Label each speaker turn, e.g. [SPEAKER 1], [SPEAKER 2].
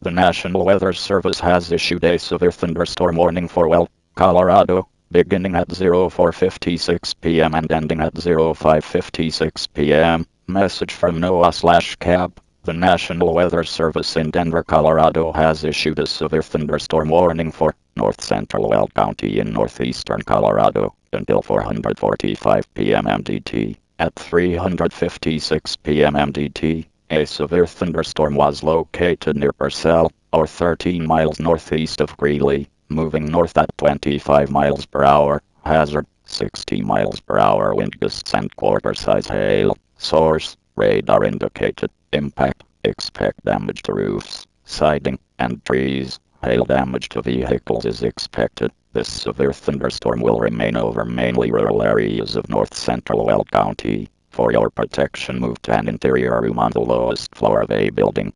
[SPEAKER 1] The National Weather Service has issued a severe thunderstorm warning for Colorado, beginning at 04:56 p.m. and ending at 05:56 p.m. Message from NOAA/CAB. The National Weather Service in Denver, Colorado has issued a severe thunderstorm warning for north central Weld County in northeastern Colorado until 4:45 p.m. MDT. At 3:56 p.m. MDT, a severe thunderstorm was located near Purcell, or 13 miles northeast of Greeley, moving north at 25 miles per hour, hazard 60 miles per hour wind gusts and quarter-size hail. Source: radar indicated. Impact: expect damage to roofs, siding, and trees. Hail damage to vehicles is expected. This severe thunderstorm will remain over mainly rural areas of north central Weld County. For your protection, move to an interior room on the lowest floor of a building.